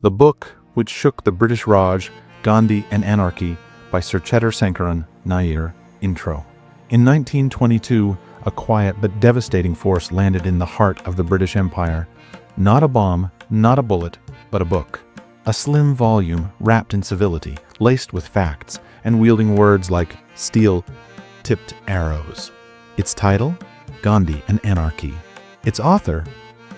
the book which shook the British Raj, Gandhi and Anarchy by Sir C Sankaran Nair. Intro. In 1922, a quiet but devastating force landed in the heart of the British Empire. Not a bomb, not a bullet, but a book. A slim volume wrapped in civility, laced with facts, and wielding words like steel-tipped arrows. Its title? Gandhi and Anarchy. Its author?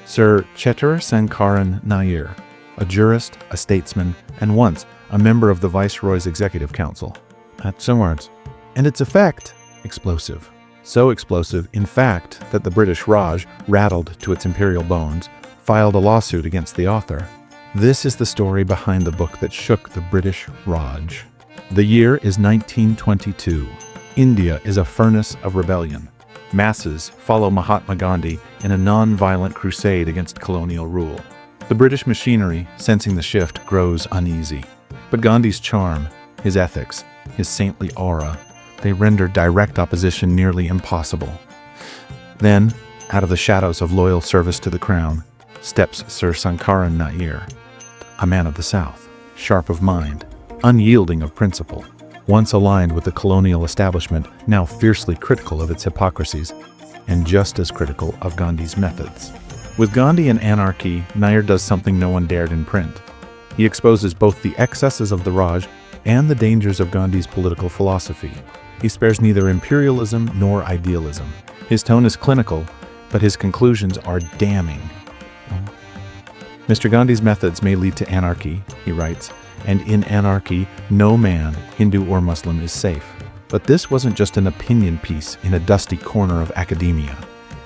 Sir C Sankaran Nair, a jurist, a statesman, and once a member of the Viceroy's Executive Council. That's some words. And its effect? Explosive. So explosive, in fact, that the British Raj, rattled to its imperial bones, filed a lawsuit against the author. This is the story behind the book that shook the British Raj. The year is 1922. India is a furnace of rebellion. Masses follow Mahatma Gandhi in a non-violent crusade against colonial rule. The British machinery, sensing the shift, grows uneasy. But Gandhi's charm, his ethics, his saintly aura, they render direct opposition nearly impossible. Then, out of the shadows of loyal service to the crown, steps Sir Sankaran Nair, a man of the South, sharp of mind, unyielding of principle, once aligned with the colonial establishment, now fiercely critical of its hypocrisies, and just as critical of Gandhi's methods. With Gandhi and Anarchy, Nair does something no one dared in print. He exposes both the excesses of the Raj and the dangers of Gandhi's political philosophy. He spares neither imperialism nor idealism. His tone is clinical, but his conclusions are damning. Mr. Gandhi's methods may lead to anarchy, he writes, and in anarchy, no man, Hindu or Muslim, is safe. But this wasn't just an opinion piece in a dusty corner of academia.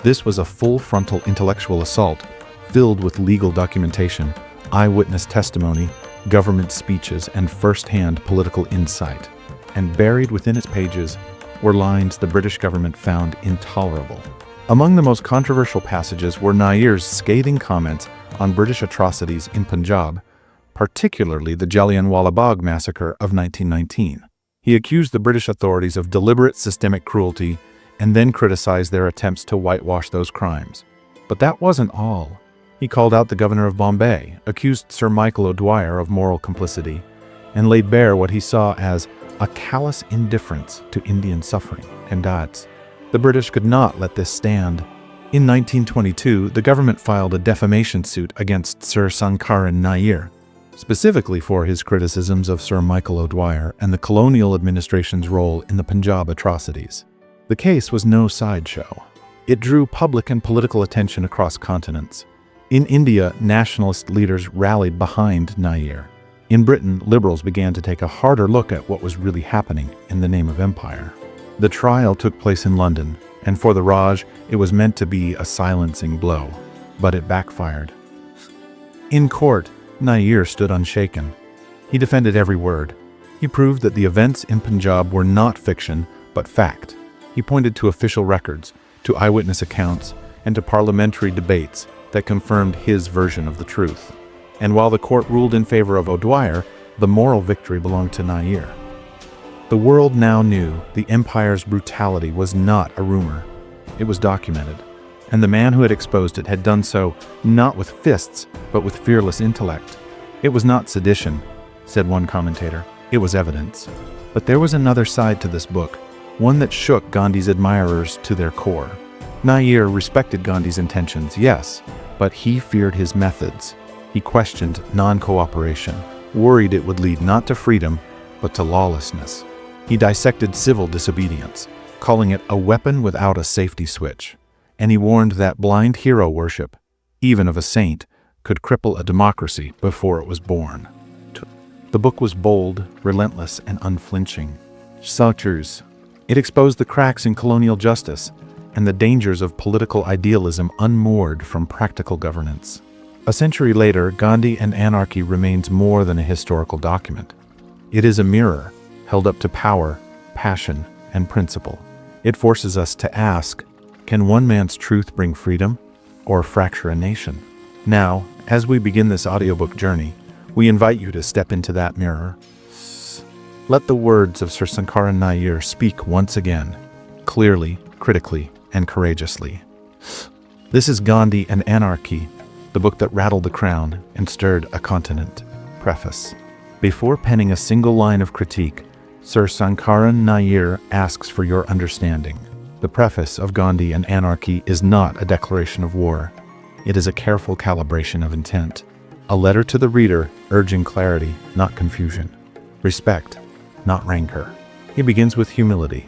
This was a full-frontal intellectual assault, filled with legal documentation, eyewitness testimony, government speeches, and first-hand political insight. And buried within its pages were lines the British government found intolerable. Among the most controversial passages were Nair's scathing comments on British atrocities in Punjab, particularly the Jallianwala Bagh massacre of 1919. He accused the British authorities of deliberate systemic cruelty and then criticized their attempts to whitewash those crimes. But that wasn't all. He called out the governor of Bombay, accused Sir Michael O'Dwyer of moral complicity, and laid bare what he saw as a callous indifference to Indian suffering and deaths. The British could not let this stand. In 1922, the government filed a defamation suit against Sir Sankaran Nair, specifically for his criticisms of Sir Michael O'Dwyer and the colonial administration's role in the Punjab atrocities. The case was no sideshow. It drew public and political attention across continents. In India, nationalist leaders rallied behind Nair. In Britain, liberals began to take a harder look at what was really happening in the name of empire. The trial took place in London, and for the Raj, it was meant to be a silencing blow, but it backfired. In court, Nair stood unshaken. He defended every word. He proved that the events in Punjab were not fiction, but fact. He pointed to official records, to eyewitness accounts, and to parliamentary debates that confirmed his version of the truth. And while the court ruled in favor of O'Dwyer, the moral victory belonged to Nair. The world now knew the empire's brutality was not a rumor. It was documented. And the man who had exposed it had done so not with fists, but with fearless intellect. It was not sedition, said one commentator. It was evidence. But there was another side to this book, one that shook Gandhi's admirers to their core. Nair respected Gandhi's intentions, yes, but he feared his methods. He questioned non-cooperation, worried it would lead not to freedom, but to lawlessness. He dissected civil disobedience, calling it a weapon without a safety switch. And he warned that blind hero worship, even of a saint, could cripple a democracy before it was born. The book was bold, relentless, and unflinching. Chartreuse. It exposed the cracks in colonial justice and the dangers of political idealism unmoored from practical governance. A century later, Gandhi and Anarchy remains more than a historical document. It is a mirror held up to power, passion, and principle. It forces us to ask, can one man's truth bring freedom or fracture a nation? Now, as we begin this audiobook journey, we invite you to step into that mirror. Let the words of Sir Sankaran Nair speak once again, clearly, critically, and courageously. This is Gandhi and Anarchy, the book that rattled the crown and stirred a continent. Preface. Before penning a single line of critique, Sir Sankaran Nair asks for your understanding. The preface of Gandhi and Anarchy is not a declaration of war. It is a careful calibration of intent. A letter to the reader urging clarity, not confusion. Respect, not rancor. He begins with humility.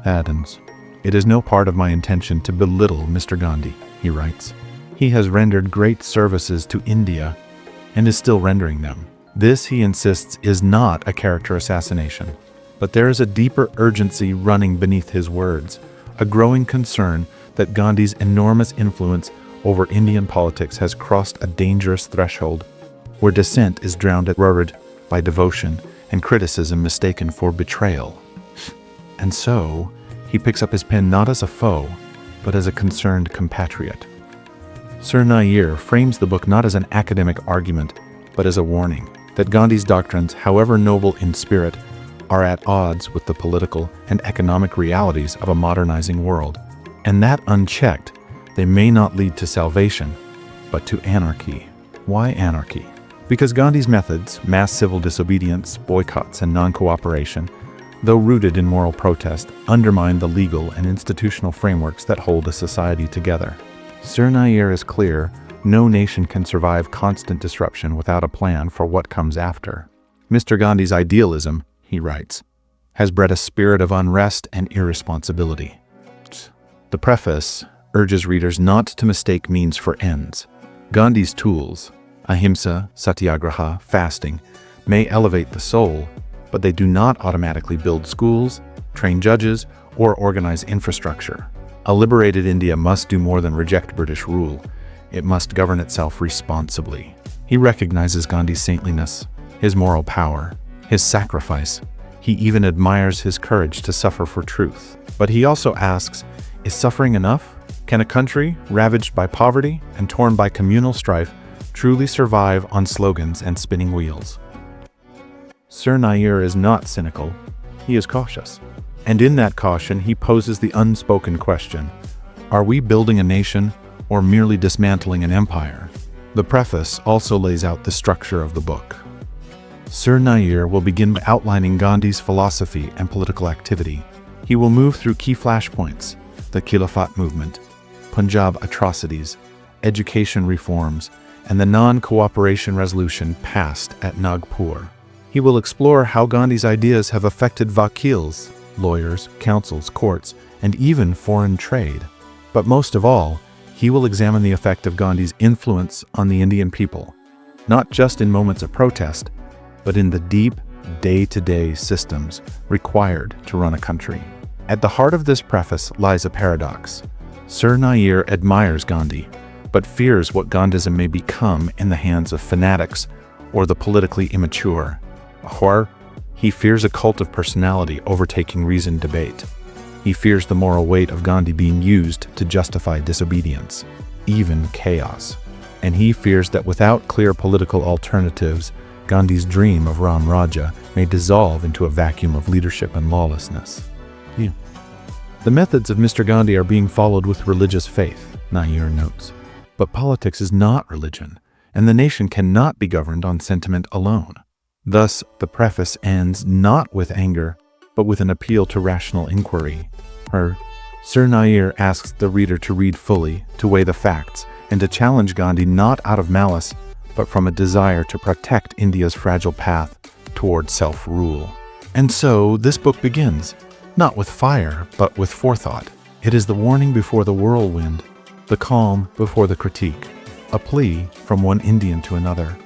Addends. It is no part of my intention to belittle Mr. Gandhi, he writes. He has rendered great services to India and is still rendering them. This, he insists, is not a character assassination. But there is a deeper urgency running beneath his words, a growing concern that Gandhi's enormous influence over Indian politics has crossed a dangerous threshold, where dissent is drowned by devotion and criticism mistaken for betrayal. And so, he picks up his pen not as a foe, but as a concerned compatriot. Sir Nair frames the book not as an academic argument, but as a warning that Gandhi's doctrines, however noble in spirit, are at odds with the political and economic realities of a modernizing world, and that unchecked, they may not lead to salvation, but to anarchy. Why anarchy? Because Gandhi's methods, mass civil disobedience, boycotts, and non-cooperation, though rooted in moral protest, undermine the legal and institutional frameworks that hold a society together. Sir Nair is clear, no nation can survive constant disruption without a plan for what comes after. Mr. Gandhi's idealism, he writes, has bred a spirit of unrest and irresponsibility. The preface urges readers not to mistake means for ends. Gandhi's tools, ahimsa, satyagraha, fasting, may elevate the soul, but they do not automatically build schools, train judges, or organize infrastructure. A liberated India must do more than reject British rule. It must govern itself responsibly. He recognizes Gandhi's saintliness, his moral power, his sacrifice. He even admires his courage to suffer for truth. But he also asks, is suffering enough? Can a country ravaged by poverty and torn by communal strife truly survive on slogans and spinning wheels? Sir Nair is not cynical, he is cautious. And in that caution, he poses the unspoken question, are we building a nation or merely dismantling an empire? The preface also lays out the structure of the book. Sir Nair will begin by outlining Gandhi's philosophy and political activity. He will move through key flashpoints, the Khilafat movement, Punjab atrocities, education reforms, and the non-cooperation resolution passed at Nagpur. He will explore how Gandhi's ideas have affected vakils, lawyers, councils, courts, and even foreign trade. But most of all, he will examine the effect of Gandhi's influence on the Indian people, not just in moments of protest, but in the deep, day-to-day systems required to run a country. At the heart of this preface lies a paradox. Sir Nair admires Gandhi, but fears what Gandhism may become in the hands of fanatics or the politically immature. Or he fears a cult of personality overtaking reasoned debate. He fears the moral weight of Gandhi being used to justify disobedience, even chaos. And he fears that without clear political alternatives, Gandhi's dream of Ram Raja may dissolve into a vacuum of leadership and lawlessness. The methods of Mr. Gandhi are being followed with religious faith, Nair notes. But politics is not religion, and the nation cannot be governed on sentiment alone. Thus, the preface ends not with anger, but with an appeal to rational inquiry. Sir Nair asks the reader to read fully, to weigh the facts, and to challenge Gandhi not out of malice, but from a desire to protect India's fragile path toward self-rule. And so, this book begins, not with fire, but with forethought. It is the warning before the whirlwind, the calm before the critique, a plea from one Indian to another.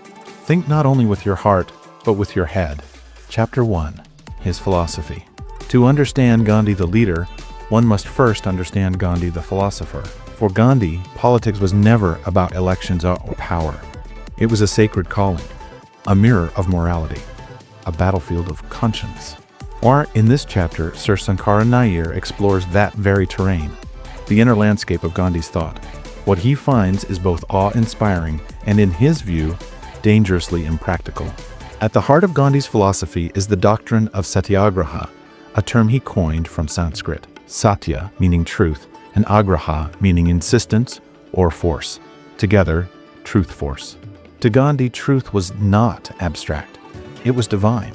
Think not only with your heart, but with your head. Chapter 1. His philosophy. To understand Gandhi the leader, one must first understand Gandhi the philosopher. For Gandhi, politics was never about elections or power. It was a sacred calling, a mirror of morality, a battlefield of conscience. Or, in this chapter, Sir Sankaran Nair explores that very terrain, the inner landscape of Gandhi's thought. What he finds is both awe-inspiring and, in his view, dangerously impractical. At the heart of Gandhi's philosophy is the doctrine of satyagraha, a term he coined from Sanskrit. Satya meaning truth, and agraha meaning insistence or force. Together, truth force. To Gandhi, truth was not abstract. It was divine.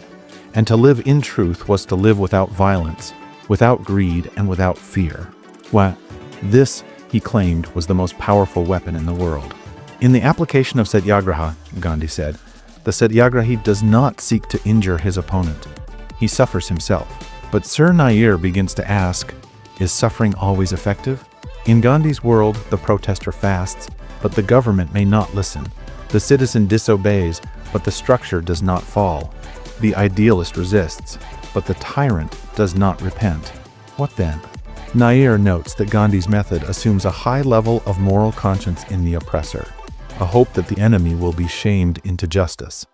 And to live in truth was to live without violence, without greed, and without fear. Well, this, he claimed, was the most powerful weapon in the world. In the application of Satyagraha, Gandhi said, the Satyagrahi does not seek to injure his opponent. He suffers himself. But Sir Nair begins to ask, is suffering always effective? In Gandhi's world, the protester fasts, but the government may not listen. The citizen disobeys, but the structure does not fall. The idealist resists, but the tyrant does not repent. What then? Nair notes that Gandhi's method assumes a high level of moral conscience in the oppressor, a hope that the enemy will be shamed into justice.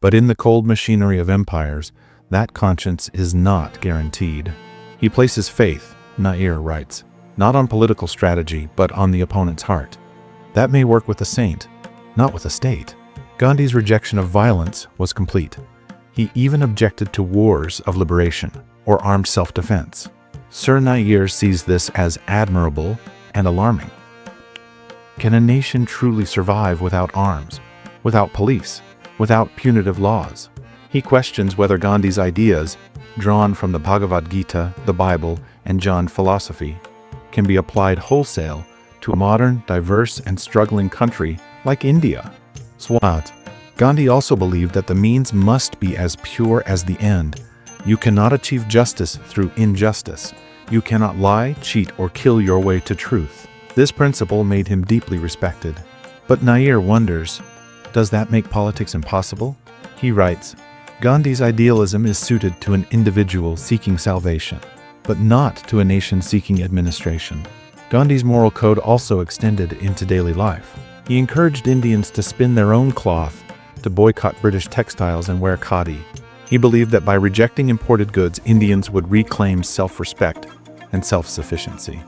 But in the cold machinery of empires, that conscience is not guaranteed. He places faith, Nair writes, not on political strategy, but on the opponent's heart. That may work with a saint, not with a state. Gandhi's rejection of violence was complete. He even objected to wars of liberation or armed self-defense. Sir Nair sees this as admirable and alarming. Can a nation truly survive without arms, without police, without punitive laws? He questions whether Gandhi's ideas, drawn from the Bhagavad Gita, the Bible, and Jain philosophy, can be applied wholesale to a modern, diverse, and struggling country like India. Swat. Gandhi also believed that the means must be as pure as the end. You cannot achieve justice through injustice. You cannot lie, cheat, or kill your way to truth. This principle made him deeply respected. But Nair wonders, does that make politics impossible? He writes, Gandhi's idealism is suited to an individual seeking salvation, but not to a nation seeking administration. Gandhi's moral code also extended into daily life. He encouraged Indians to spin their own cloth, to boycott British textiles and wear khadi. He believed that by rejecting imported goods, Indians would reclaim self-respect and self-sufficiency.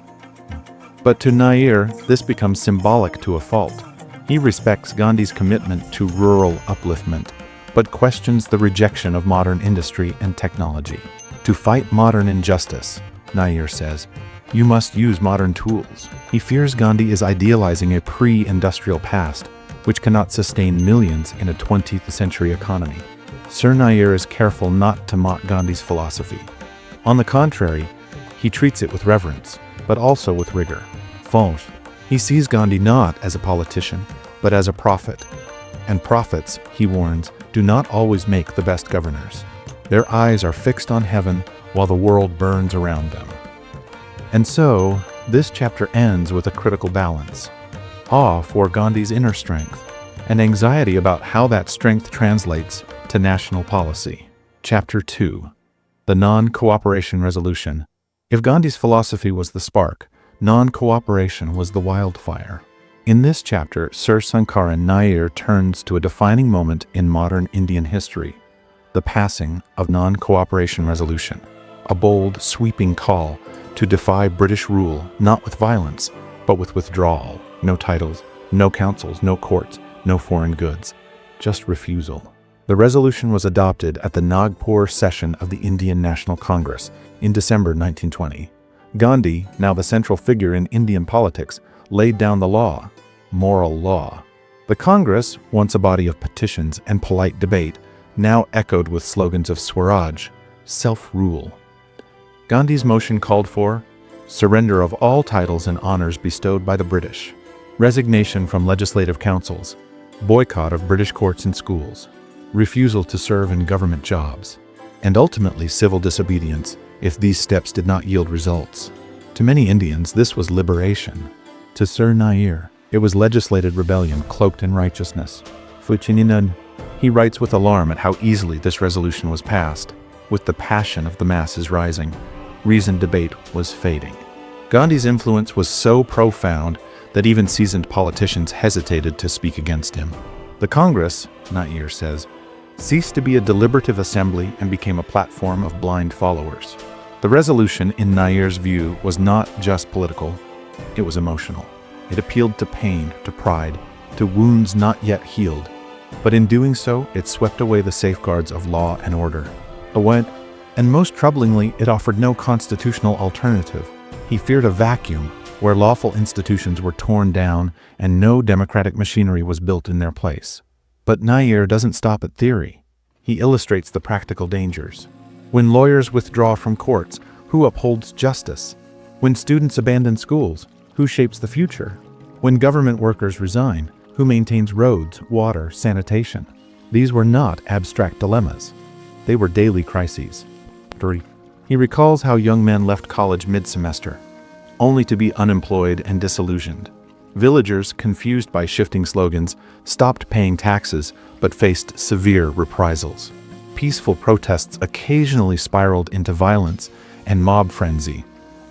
But to Nair, this becomes symbolic to a fault. He respects Gandhi's commitment to rural upliftment, but questions the rejection of modern industry and technology. To fight modern injustice, Nair says, you must use modern tools. He fears Gandhi is idealizing a pre-industrial past, which cannot sustain millions in a 20th century economy. Sir Nair is careful not to mock Gandhi's philosophy. On the contrary, he treats it with reverence, but also with rigor. Fonch. He sees Gandhi not as a politician, but as a prophet. And prophets, he warns, do not always make the best governors. Their eyes are fixed on heaven while the world burns around them. And so, this chapter ends with a critical balance. Awe for Gandhi's inner strength, and anxiety about how that strength translates to national policy. Chapter 2. The Non-Cooperation Resolution. If Gandhi's philosophy was the spark, non-cooperation was the wildfire. In this chapter, Sir Sankaran Nair turns to a defining moment in modern Indian history, the passing of Non-Cooperation Resolution, a bold, sweeping call to defy British rule, not with violence, but with withdrawal. No titles, no councils, no courts, no foreign goods, just refusal. The resolution was adopted at the Nagpur session of the Indian National Congress in December 1920. Gandhi, now the central figure in Indian politics, laid down the law, moral law. The Congress, once a body of petitions and polite debate, now echoed with slogans of Swaraj, self-rule. Gandhi's motion called for surrender of all titles and honors bestowed by the British, resignation from legislative councils, boycott of British courts and schools, refusal to serve in government jobs, and ultimately civil disobedience if these steps did not yield results. To many Indians, this was liberation. To Sir Nair, it was legislated rebellion cloaked in righteousness. Fuchininan, he writes with alarm at how easily this resolution was passed, with the passion of the masses rising. Reasoned debate was fading. Gandhi's influence was so profound that even seasoned politicians hesitated to speak against him. The Congress, Nair says, ceased to be a deliberative assembly and became a platform of blind followers. The resolution, in Nair's view, was not just political, it was emotional. It appealed to pain, to pride, to wounds not yet healed. But in doing so, it swept away the safeguards of law and order. And most troublingly, it offered no constitutional alternative. He feared a vacuum where lawful institutions were torn down and no democratic machinery was built in their place. But Nair doesn't stop at theory. He illustrates the practical dangers. When lawyers withdraw from courts, who upholds justice? When students abandon schools, who shapes the future? When government workers resign, who maintains roads, water, sanitation? These were not abstract dilemmas. They were daily crises. 3. He recalls how young men left college mid-semester, only to be unemployed and disillusioned. Villagers, confused by shifting slogans, stopped paying taxes but faced severe reprisals. Peaceful protests occasionally spiraled into violence and mob frenzy,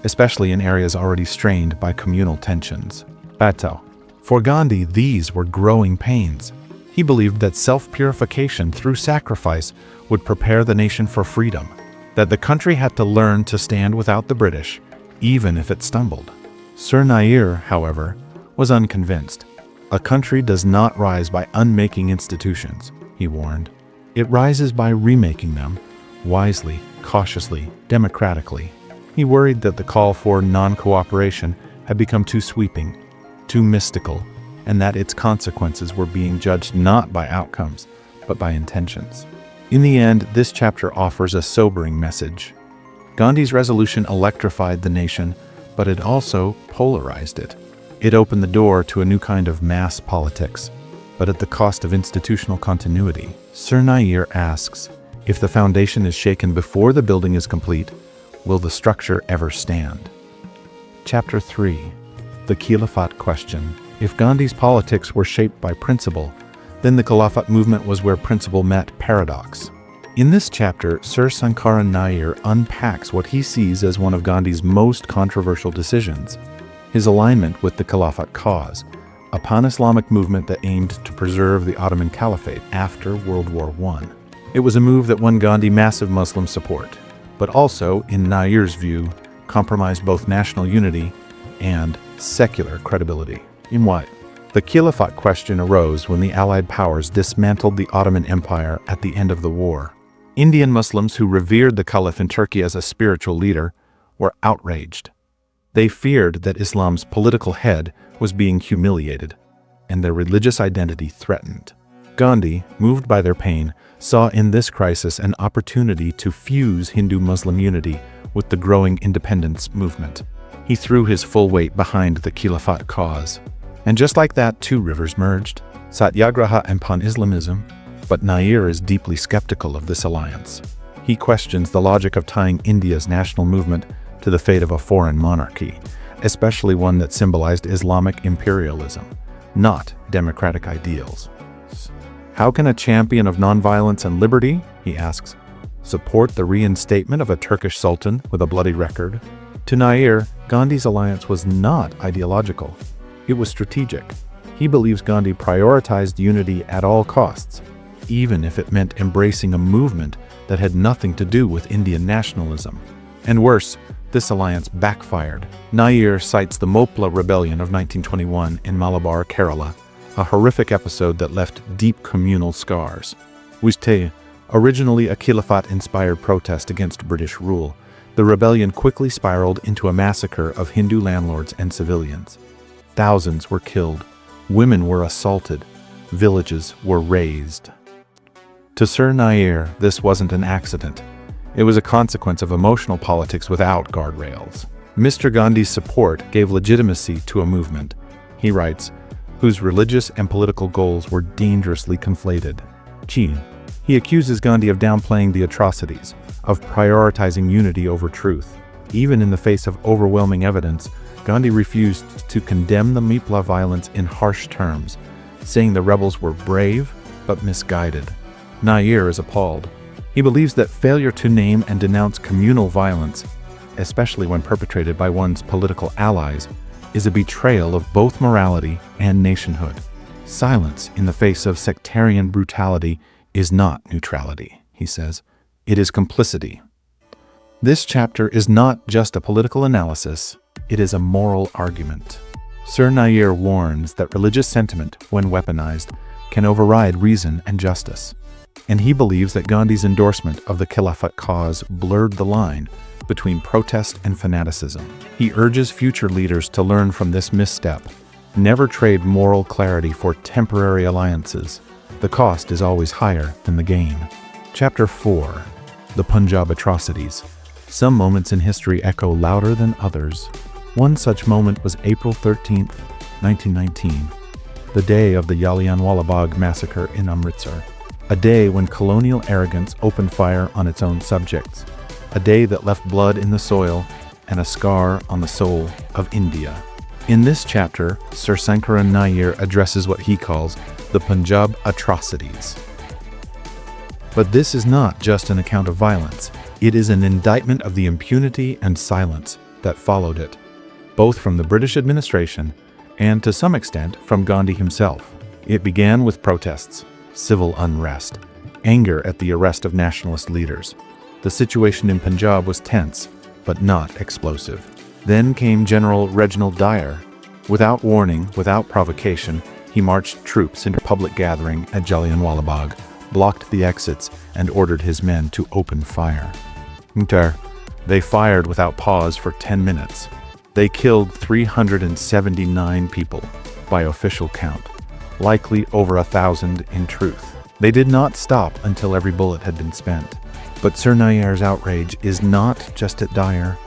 especially in areas already strained by communal tensions. Bato. For Gandhi, these were growing pains. He believed that self-purification through sacrifice would prepare the nation for freedom, that the country had to learn to stand without the British, even if it stumbled. Sir Nair, however, was unconvinced. A country does not rise by unmaking institutions, he warned. It rises by remaking them, wisely, cautiously, democratically. He worried that the call for non-cooperation had become too sweeping, too mystical, and that its consequences were being judged not by outcomes, but by intentions. In the end, this chapter offers a sobering message. Gandhi's resolution electrified the nation, but it also polarized it. It opened the door to a new kind of mass politics, but at the cost of institutional continuity. Sir Nair asks, if the foundation is shaken before the building is complete, will the structure ever stand? Chapter 3. The Khilafat Question. If Gandhi's politics were shaped by principle, then the Khilafat movement was where principle met paradox. In this chapter, Sir Sankaran Nair unpacks what he sees as one of Gandhi's most controversial decisions: his alignment with the Khilafat cause, a pan-Islamic movement that aimed to preserve the Ottoman Caliphate after World War I. It was a move that won Gandhi massive Muslim support, but also, in Nair's view, compromised both national unity and secular credibility. In what? The Khilafat question arose when the Allied powers dismantled the Ottoman Empire at the end of the war. Indian Muslims who revered the Caliph in Turkey as a spiritual leader were outraged. They feared that Islam's political head was being humiliated and their religious identity threatened. Gandhi, moved by their pain, saw in this crisis an opportunity to fuse Hindu-Muslim unity with the growing independence movement. He threw his full weight behind the Khilafat cause. And just like that, two rivers merged, Satyagraha and Pan-Islamism. But Nair is deeply skeptical of this alliance. He questions the logic of tying India's national movement to the fate of a foreign monarchy, especially one that symbolized Islamic imperialism, not democratic ideals. How can a champion of nonviolence and liberty, he asks, support the reinstatement of a Turkish sultan with a bloody record? To Nair, Gandhi's alliance was not ideological. It was strategic. He believes Gandhi prioritized unity at all costs, even if it meant embracing a movement that had nothing to do with Indian nationalism. And worse, this alliance backfired. Nair cites the Mopla Rebellion of 1921 in Malabar, Kerala, a horrific episode that left deep communal scars. Wujte, originally a Khilafat-inspired protest against British rule, the rebellion quickly spiraled into a massacre of Hindu landlords and civilians. Thousands were killed, women were assaulted, villages were razed. To Sir Nair, this wasn't an accident. It was a consequence of emotional politics without guardrails. Mr. Gandhi's support gave legitimacy to a movement, he writes, whose religious and political goals were dangerously conflated. He accuses Gandhi of downplaying the atrocities, of prioritizing unity over truth. Even in the face of overwhelming evidence, Gandhi refused to condemn the Mopla violence in harsh terms, saying the rebels were brave but misguided. Nair is appalled. He believes that failure to name and denounce communal violence, especially when perpetrated by one's political allies, is a betrayal of both morality and nationhood. Silence in the face of sectarian brutality is not neutrality, he says. It is complicity. This chapter is not just a political analysis, it is a moral argument. Sir Nair warns that religious sentiment, when weaponized, can override reason and justice. And he believes that Gandhi's endorsement of the Khilafat cause blurred the line between protest and fanaticism. He urges future leaders to learn from this misstep. Never trade moral clarity for temporary alliances. The cost is always higher than the gain. Chapter 4. The Punjab Atrocities. Some moments in history echo louder than others. One such moment was April 13, 1919, the day of the Jallianwala Bagh massacre in Amritsar. A day when colonial arrogance opened fire on its own subjects. A day that left blood in the soil and a scar on the soul of India. In this chapter, Sir Sankaran Nair addresses what he calls the Punjab atrocities. But this is not just an account of violence. It is an indictment of the impunity and silence that followed it, both from the British administration and, to some extent, from Gandhi himself. It began with protests, civil unrest, anger at the arrest of nationalist leaders. The situation in Punjab was tense, but not explosive. Then came General Reginald Dyer. Without warning, without provocation, he marched troops into a public gathering at Jallianwala Bagh, blocked the exits, and ordered his men to open fire. They fired without pause for 10 minutes. They killed 379 people, by official count. Likely over 1,000 in truth. They did not stop until every bullet had been spent. But Sir Nair's outrage is not just at Dyer,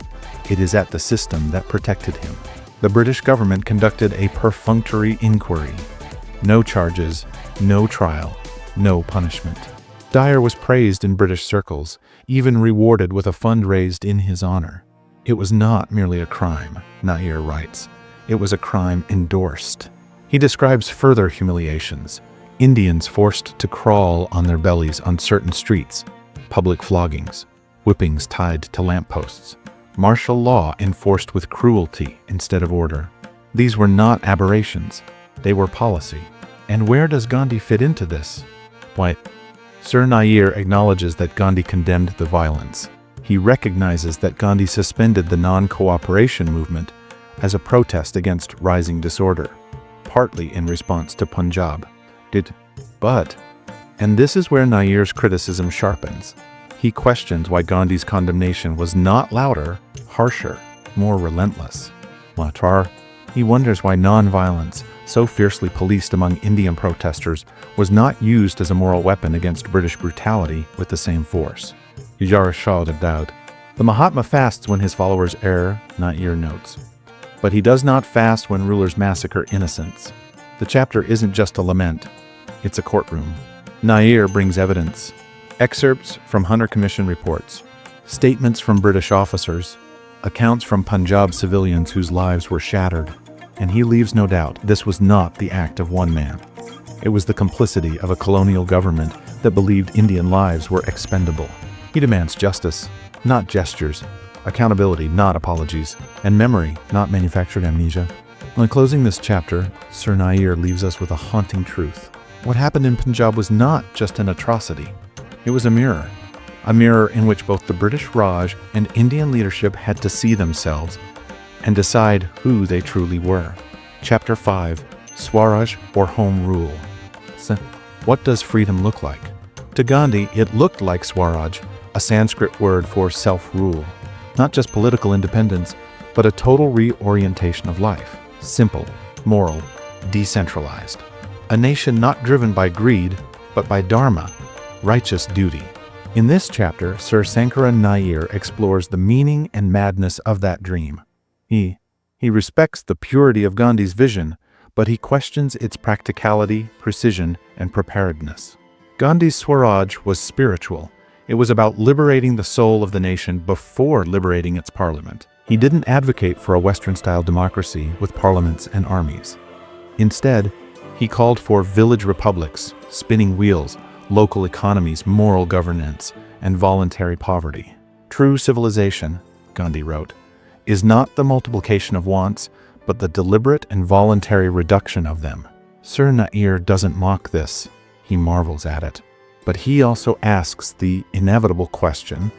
it is at the system that protected him. The British government conducted a perfunctory inquiry. No charges, no trial, no punishment. Dyer was praised in British circles, even rewarded with a fund raised in his honor. It was not merely a crime, Nair writes. It was a crime endorsed. He describes further humiliations. Indians forced to crawl on their bellies on certain streets, public floggings, whippings tied to lampposts, martial law enforced with cruelty instead of order. These were not aberrations, they were policy. And where does Gandhi fit into this? Why, Sir Nair acknowledges that Gandhi condemned the violence. He recognizes that Gandhi suspended the non-cooperation movement as a protest against rising disorder, partly in response to Punjab. And this is where Nair's criticism sharpens. He questions why Gandhi's condemnation was not louder, harsher, more relentless. He wonders why non-violence, so fiercely policed among Indian protesters, was not used as a moral weapon against British brutality with the same force. The Mahatma fasts when his followers err, Nair notes. But he does not fast when rulers massacre innocents. The chapter isn't just a lament, it's a courtroom. Nair brings evidence. Excerpts from Hunter Commission reports, statements from British officers, accounts from Punjab civilians whose lives were shattered, and he leaves no doubt this was not the act of one man. It was the complicity of a colonial government that believed Indian lives were expendable. He demands justice, not gestures, accountability, not apologies, and memory, not manufactured amnesia. When closing this chapter, Sir Nair leaves us with a haunting truth. What happened in Punjab was not just an atrocity. It was a mirror in which both the British Raj and Indian leadership had to see themselves and decide who they truly were. Chapter 5, Swaraj or Home Rule. So, what does freedom look like? To Gandhi, it looked like Swaraj, a Sanskrit word for self-rule. Not just political independence, but a total reorientation of life. Simple, moral, decentralized. A nation not driven by greed, but by dharma, righteous duty. In this chapter, Sir Sankaran Nair explores the meaning and madness of that dream. He respects the purity of Gandhi's vision, but he questions its practicality, precision, and preparedness. Gandhi's Swaraj was spiritual. It was about liberating the soul of the nation before liberating its parliament. He didn't advocate for a Western-style democracy with parliaments and armies. Instead, he called for village republics, spinning wheels, local economies, moral governance, and voluntary poverty. True civilization, Gandhi wrote, is not the multiplication of wants, but the deliberate and voluntary reduction of them. Sir Nair doesn't mock this, he marvels at it. But he also asks the inevitable question,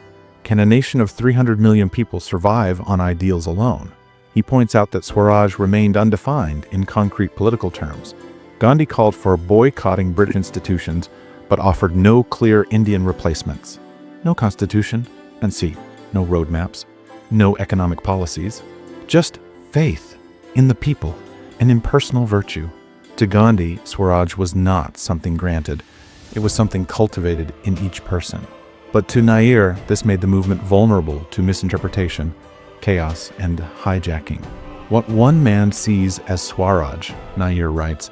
can a nation of 300 million people survive on ideals alone? He points out that Swaraj remained undefined in concrete political terms. Gandhi called for boycotting British institutions, but offered no clear Indian replacements. No constitution, and see, no roadmaps, no economic policies, just faith in the people and in personal virtue. To Gandhi, Swaraj was not something granted. It was something cultivated in each person. But to Nair, this made the movement vulnerable to misinterpretation, chaos, and hijacking. What one man sees as Swaraj, Nair writes,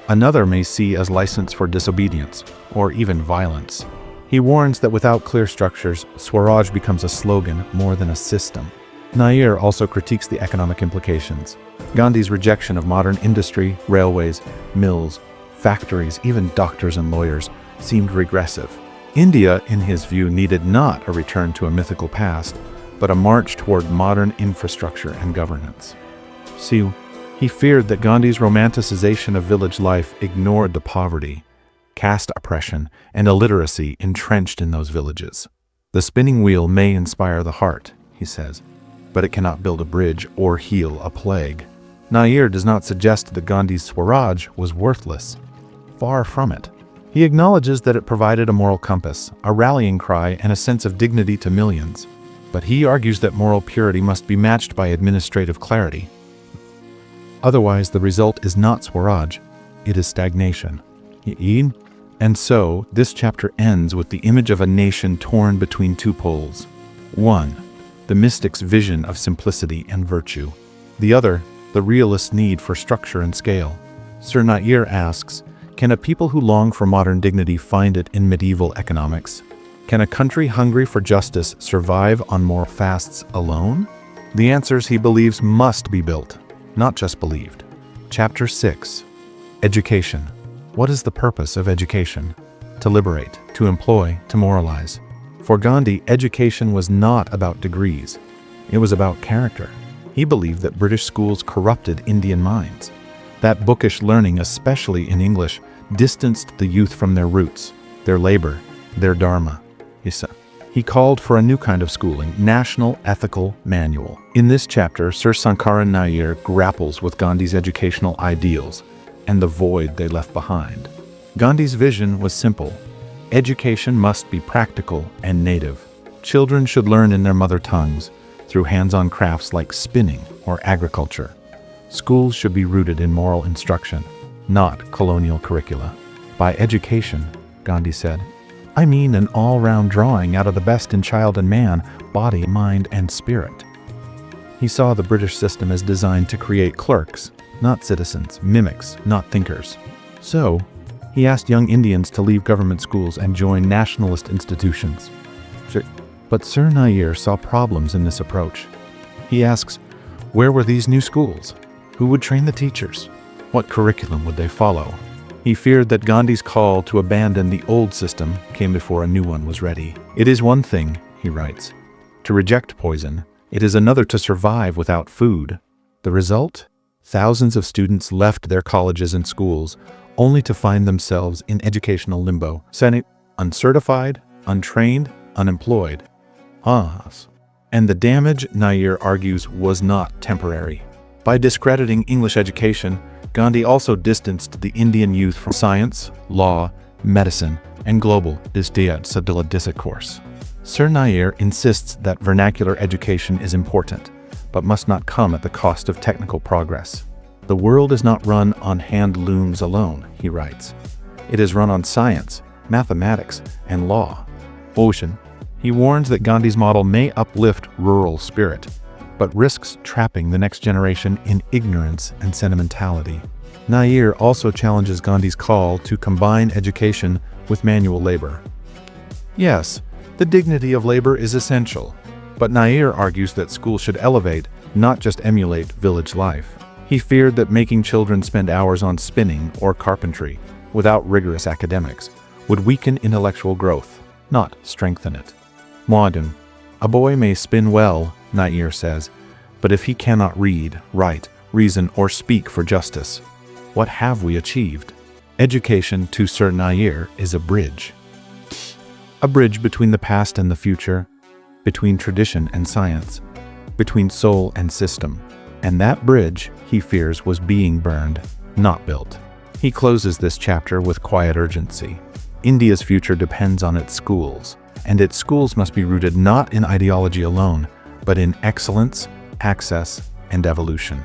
another may see as license for disobedience, or even violence. He warns that without clear structures, Swaraj becomes a slogan more than a system. Nair also critiques the economic implications. Gandhi's rejection of modern industry, railways, mills, factories, even doctors and lawyers seemed regressive. India, in his view, needed not a return to a mythical past, but a march toward modern infrastructure and governance. See, he feared that Gandhi's romanticization of village life ignored the poverty, caste oppression, and illiteracy entrenched in those villages. The spinning wheel may inspire the heart, he says, but it cannot build a bridge or heal a plague. Nair does not suggest that Gandhi's Swaraj was worthless. Far from it. He acknowledges that it provided a moral compass, a rallying cry, and a sense of dignity to millions. But he argues that moral purity must be matched by administrative clarity. Otherwise, the result is not Swaraj, it is stagnation. And so, this chapter ends with the image of a nation torn between two poles. One, the mystic's vision of simplicity and virtue. The other, the realist's need for structure and scale. Sir Nair asks, can a people who long for modern dignity find it in medieval economics? Can a country hungry for justice survive on moral fasts alone? The answers he believes must be built, not just believed. Chapter 6. Education. What is the purpose of education? To liberate, to employ, to moralize. For Gandhi, education was not about degrees. It was about character. He believed that British schools corrupted Indian minds. That bookish learning, especially in English, distanced the youth from their roots, their labor, their dharma. He called for a new kind of schooling, national ethical manual. In this chapter, Sir Sankaran Nair grapples with Gandhi's educational ideals and the void they left behind. Gandhi's vision was simple. Education must be practical and native. Children should learn in their mother tongues through hands-on crafts like spinning or agriculture. Schools should be rooted in moral instruction, not colonial curricula. By education, Gandhi said, I mean an all-round drawing out of the best in child and man, body, mind, and spirit. He saw the British system as designed to create clerks, not citizens, mimics, not thinkers. So, he asked young Indians to leave government schools and join nationalist institutions. But Sir Nair saw problems in this approach. He asks, where were these new schools? Who would train the teachers? What curriculum would they follow? He feared that Gandhi's call to abandon the old system came before a new one was ready. It is one thing, he writes, to reject poison. It is another to survive without food. The result? Thousands of students left their colleges and schools only to find themselves in educational limbo, uncertified, untrained, unemployed. And the damage, Nair argues, was not temporary. By discrediting English education, Gandhi also distanced the Indian youth from science, law, medicine, and global discourse. Sir Nair insists that vernacular education is important, but must not come at the cost of technical progress. The world is not run on hand looms alone, he writes. It is run on science, mathematics, and law. He warns that Gandhi's model may uplift rural spirit, but risks trapping the next generation in ignorance and sentimentality. Nair also challenges Gandhi's call to combine education with manual labor. Yes, the dignity of labor is essential, but Nair argues that schools should elevate, not just emulate, village life. He feared that making children spend hours on spinning or carpentry, without rigorous academics, would weaken intellectual growth, not strengthen it. Mwadun, a boy may spin well, Nair says, but if he cannot read, write, reason, or speak for justice, what have we achieved? Education, to Sir Nair, is a bridge. A bridge between the past and the future, between tradition and science, between soul and system. And that bridge, he fears, was being burned, not built. He closes this chapter with quiet urgency. India's future depends on its schools, and its schools must be rooted not in ideology alone, but in excellence, access, and evolution.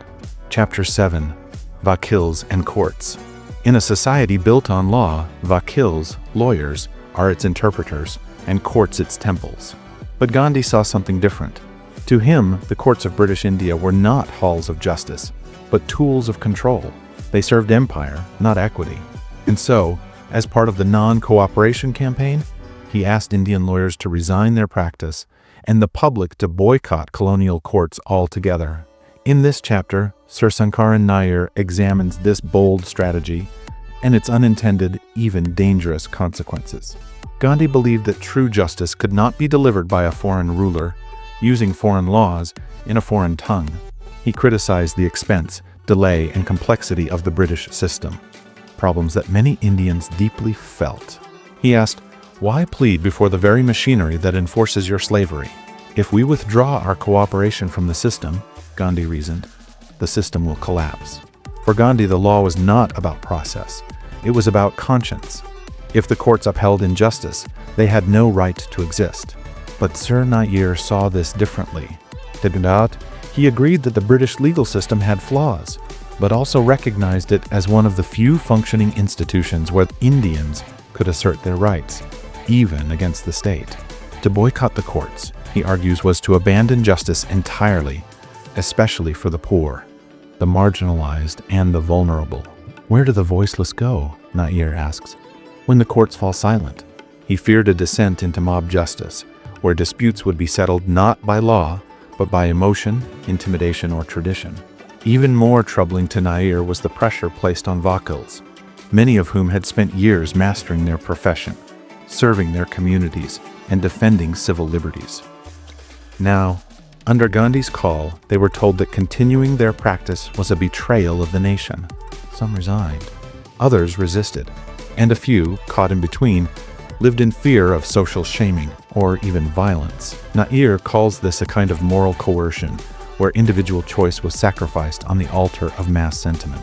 Chapter 7. Vakils and Courts. In a society built on law, vakils, lawyers, are its interpreters, and courts its temples. But Gandhi saw something different. To him, the courts of British India were not halls of justice, but tools of control. They served empire, not equity. And so, as part of the non-cooperation campaign, he asked Indian lawyers to resign their practice and the public to boycott colonial courts altogether. In this chapter, Sir Sankaran Nair examines this bold strategy and its unintended, even dangerous consequences. Gandhi believed that true justice could not be delivered by a foreign ruler, using foreign laws in a foreign tongue. He criticized the expense, delay, and complexity of the British system, problems that many Indians deeply felt. He asked, "Why plead before the very machinery that enforces your slavery? If we withdraw our cooperation from the system," Gandhi reasoned, "the system will collapse." For Gandhi, the law was not about process. It was about conscience. If the courts upheld injustice, they had no right to exist. But Sir Nair saw this differently. He agreed that the British legal system had flaws, but also recognized it as one of the few functioning institutions where Indians could assert their rights, even against the state. To boycott the courts, he argues, was to abandon justice entirely, especially for the poor, the marginalized, and the vulnerable. Where do the voiceless go? Nair asks. When the courts fall silent. He feared a descent into mob justice, where disputes would be settled not by law, but by emotion, intimidation, or tradition. Even more troubling to Nair was the pressure placed on vakils, many of whom had spent years mastering their profession, serving their communities, and defending civil liberties. Now, under Gandhi's call, they were told that continuing their practice was a betrayal of the nation. Some resigned. Others resisted. And a few, caught in between, lived in fear of social shaming or even violence. Nair calls this a kind of moral coercion, where individual choice was sacrificed on the altar of mass sentiment.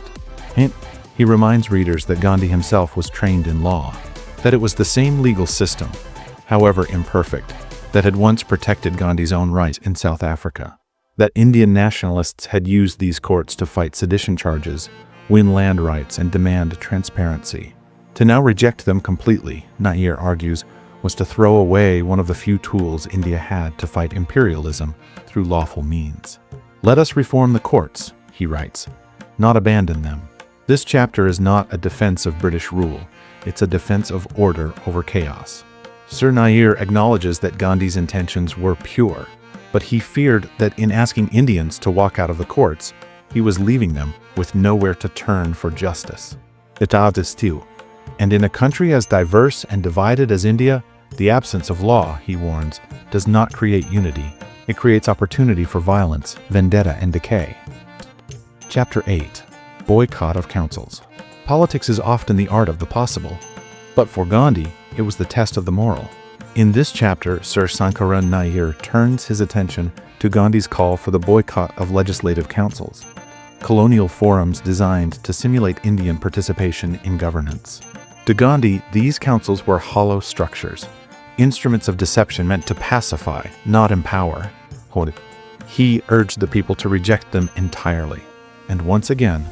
And he reminds readers that Gandhi himself was trained in law, that it was the same legal system, however imperfect, that had once protected Gandhi's own rights in South Africa, that Indian nationalists had used these courts to fight sedition charges, win land rights, and demand transparency. To now reject them completely, Nair argues, was to throw away one of the few tools India had to fight imperialism through lawful means. "Let us reform the courts," he writes, "not abandon them." This chapter is not a defense of British rule, it's a defense of order over chaos. Sir Nair acknowledges that Gandhi's intentions were pure, but he feared that in asking Indians to walk out of the courts, he was leaving them with nowhere to turn for justice. And in a country as diverse and divided as India, the absence of law, he warns, does not create unity. It creates opportunity for violence, vendetta, and decay. Chapter 8. Boycott of Councils. Politics is often the art of the possible, but for Gandhi, it was the test of the moral. In this chapter, Sir Sankaran Nair turns his attention to Gandhi's call for the boycott of legislative councils, colonial forums designed to simulate Indian participation in governance. To Gandhi, these councils were hollow structures, instruments of deception meant to pacify, not empower. He urged the people to reject them entirely. And once again,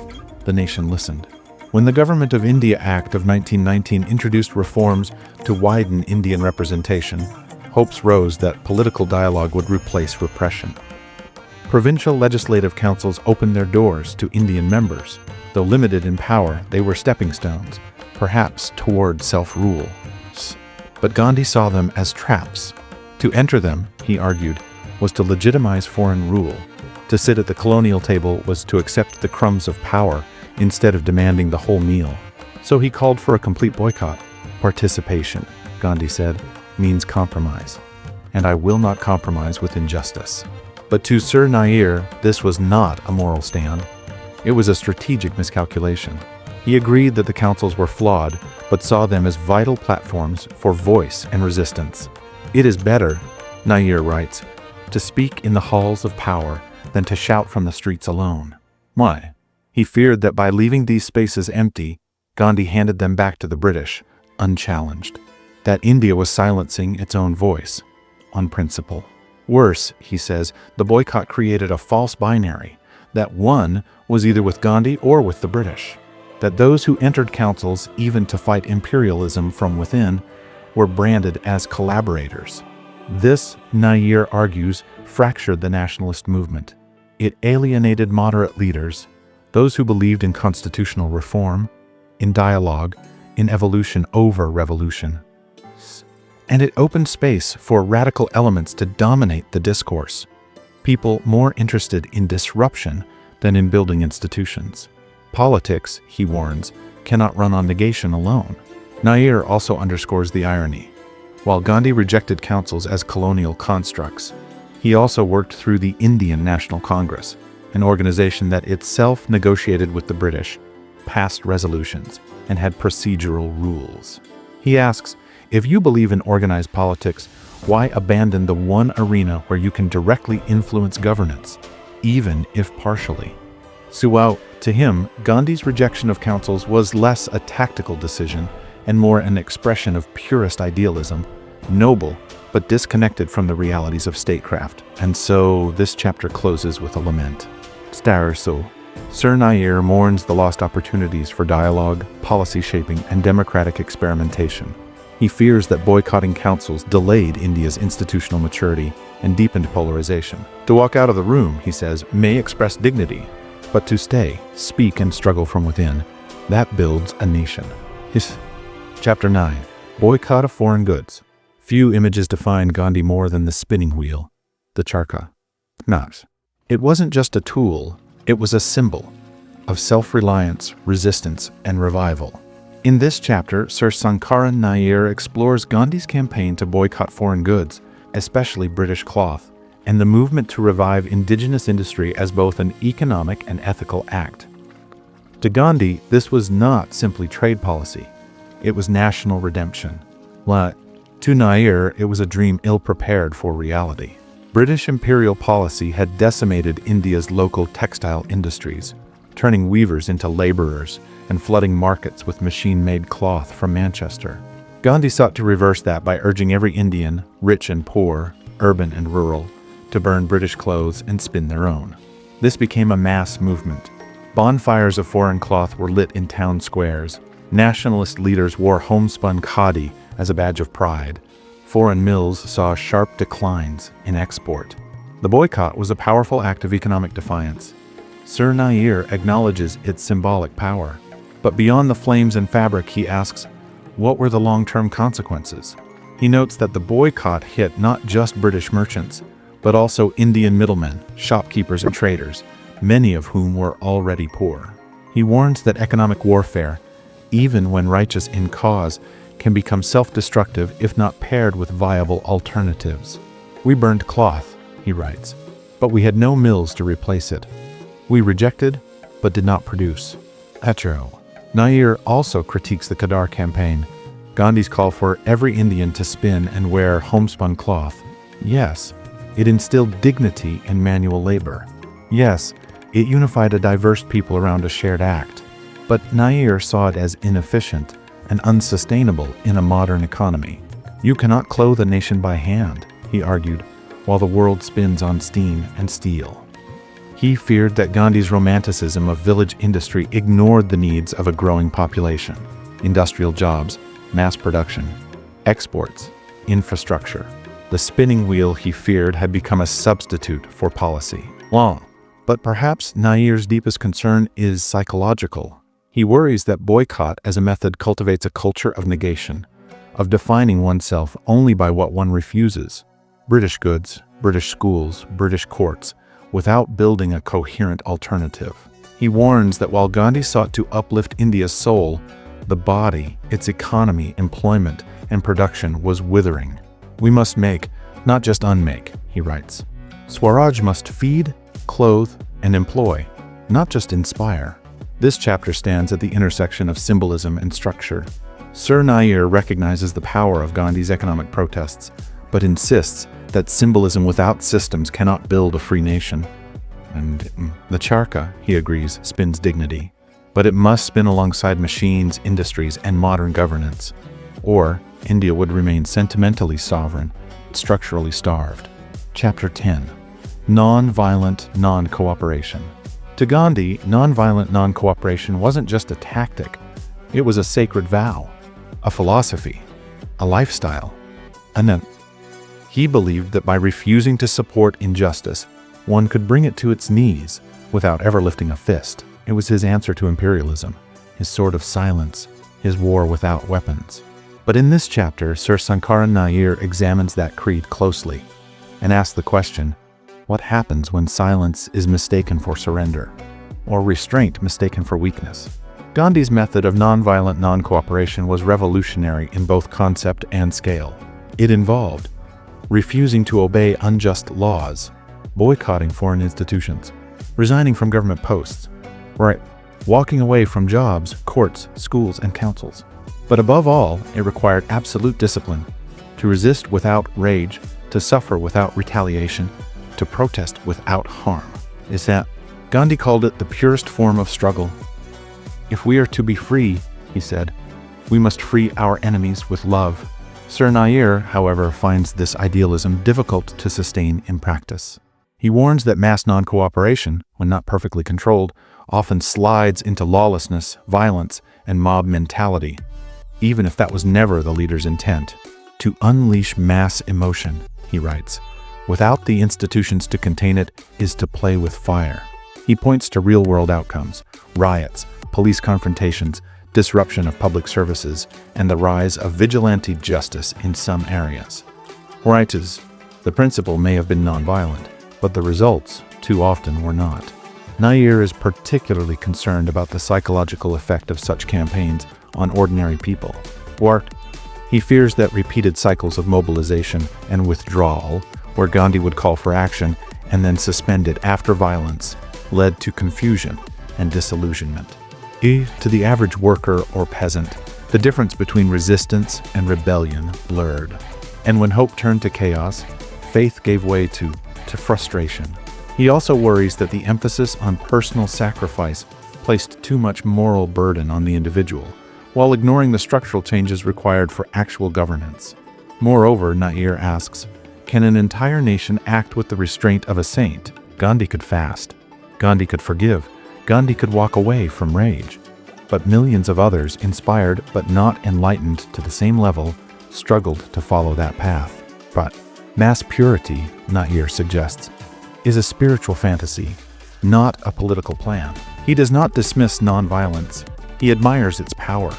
the nation listened. When the Government of India Act of 1919 introduced reforms to widen Indian representation, hopes rose that political dialogue would replace repression. Provincial legislative councils opened their doors to Indian members. Though limited in power, they were stepping stones, perhaps toward self-rule. But Gandhi saw them as traps. To enter them, he argued, was to legitimize foreign rule. To sit at the colonial table was to accept the crumbs of power instead of demanding the whole meal. So he called for a complete boycott. Participation, Gandhi said, means compromise. And I will not compromise with injustice. But to Sir Nair, this was not a moral stand. It was a strategic miscalculation. He agreed that the councils were flawed, but saw them as vital platforms for voice and resistance. It is better, Nair writes, to speak in the halls of power than to shout from the streets alone. Why? He feared that by leaving these spaces empty, Gandhi handed them back to the British, unchallenged. That India was silencing its own voice, on principle. Worse, he says, the boycott created a false binary, that one was either with Gandhi or with the British. that those who entered councils even to fight imperialism from within were branded as collaborators. This, Nair argues, fractured the nationalist movement. It alienated moderate leaders, those who believed in constitutional reform, in dialogue, in evolution over revolution. And it opened space for radical elements to dominate the discourse, people more interested in disruption than in building institutions. Politics, he warns, cannot run on negation alone. Nair also underscores the irony. While Gandhi rejected councils as colonial constructs, he also worked through the Indian National Congress, an organization that itself negotiated with the British, passed resolutions, and had procedural rules. He asks, if you believe in organized politics, why abandon the one arena where you can directly influence governance, even if partially? So, to him, Gandhi's rejection of councils was less a tactical decision and more an expression of purest idealism, noble but disconnected from the realities of statecraft. And so this chapter closes with a lament. Sir Nair mourns the lost opportunities for dialogue, policy shaping, and democratic experimentation. He fears that boycotting councils delayed India's institutional maturity and deepened polarization. To walk out of the room, he says, may express dignity, but to stay, speak, and struggle from within, that builds a nation. Chapter 9. Boycott of Foreign Goods. Few images define Gandhi more than the spinning wheel, the charkha. It wasn't just a tool, it was a symbol of self-reliance, resistance, and revival. In this chapter, Sir Sankaran Nair explores Gandhi's campaign to boycott foreign goods, especially British cloth, and the movement to revive indigenous industry as both an economic and ethical act. To Gandhi, this was not simply trade policy. It was national redemption. To Nair, it was a dream ill-prepared for reality. British imperial policy had decimated India's local textile industries, turning weavers into laborers and flooding markets with machine-made cloth from Manchester. Gandhi sought to reverse that by urging every Indian, rich and poor, urban and rural, to burn British clothes and spin their own. This became a mass movement. Bonfires of foreign cloth were lit in town squares. Nationalist leaders wore homespun khadi as a badge of pride. Foreign mills saw sharp declines in export. The boycott was a powerful act of economic defiance. Sir Nair acknowledges its symbolic power. But beyond the flames and fabric, he asks, what were the long-term consequences? He notes that the boycott hit not just British merchants, but also Indian middlemen, shopkeepers and traders, many of whom were already poor. He warns that economic warfare, even when righteous in cause, can become self-destructive if not paired with viable alternatives. We burned cloth, he writes, but we had no mills to replace it. We rejected, but did not produce. Nair also critiques the Khadar campaign, Gandhi's call for every Indian to spin and wear homespun cloth. Yes, it instilled dignity in manual labor. Yes, it unified a diverse people around a shared act. But Nair saw it as inefficient and unsustainable in a modern economy. You cannot clothe a nation by hand, he argued, while the world spins on steam and steel. He feared that Gandhi's romanticism of village industry ignored the needs of a growing population, industrial jobs, mass production, exports, infrastructure. The spinning wheel, he feared, had become a substitute for policy. But perhaps Nair's deepest concern is psychological. He worries that boycott as a method cultivates a culture of negation, of defining oneself only by what one refuses. British goods, British schools, British courts, without building a coherent alternative. He warns that while Gandhi sought to uplift India's soul, the body, its economy, employment, and production was withering. We must make, not just unmake, he writes. Swaraj must feed, clothe, and employ, not just inspire. This chapter stands at the intersection of symbolism and structure. Sir Nair recognizes the power of Gandhi's economic protests, but insists that symbolism without systems cannot build a free nation. And the charkha, he agrees, spins dignity. But it must spin alongside machines, industries, and modern governance. Or India would remain sentimentally sovereign, structurally starved. Chapter 10. Non-violent non-cooperation. To Gandhi, nonviolent non-cooperation wasn't just a tactic. It was a sacred vow, a philosophy, a lifestyle. He believed that by refusing to support injustice, one could bring it to its knees without ever lifting a fist. It was his answer to imperialism, his sword of silence, his war without weapons. But in this chapter, Sir Sankaran Nair examines that creed closely and asks the question, what happens when silence is mistaken for surrender, or restraint mistaken for weakness? Gandhi's method of nonviolent non-cooperation was revolutionary in both concept and scale. It involved refusing to obey unjust laws, boycotting foreign institutions, resigning from government posts, walking away from jobs, courts, schools, and councils. But above all, it required absolute discipline, to resist without rage, to suffer without retaliation, to protest without harm. Gandhi called it the purest form of struggle. If we are to be free, he said, we must free our enemies with love. Sir Nair, however, finds this idealism difficult to sustain in practice. He warns that mass non-cooperation, when not perfectly controlled, often slides into lawlessness, violence, and mob mentality, even if that was never the leader's intent. To unleash mass emotion, he writes, without the institutions to contain it, is to play with fire. He points to real-world outcomes, riots, police confrontations, disruption of public services, and the rise of vigilante justice in some areas. The principle may have been nonviolent, but the results, too often, were not. Nair is particularly concerned about the psychological effect of such campaigns on ordinary people. He fears that repeated cycles of mobilization and withdrawal, where Gandhi would call for action and then suspend it after violence, led to confusion and disillusionment. To the average worker or peasant, the difference between resistance and rebellion blurred. And when hope turned to chaos, faith gave way to frustration. He also worries that the emphasis on personal sacrifice placed too much moral burden on the individual, while ignoring the structural changes required for actual governance. Moreover, Nair asks, can an entire nation act with the restraint of a saint? Gandhi could fast. Gandhi could forgive. Gandhi could walk away from rage. But millions of others, inspired but not enlightened to the same level, struggled to follow that path. But mass purity, Nair suggests, is a spiritual fantasy, not a political plan. He does not dismiss nonviolence. He admires its power,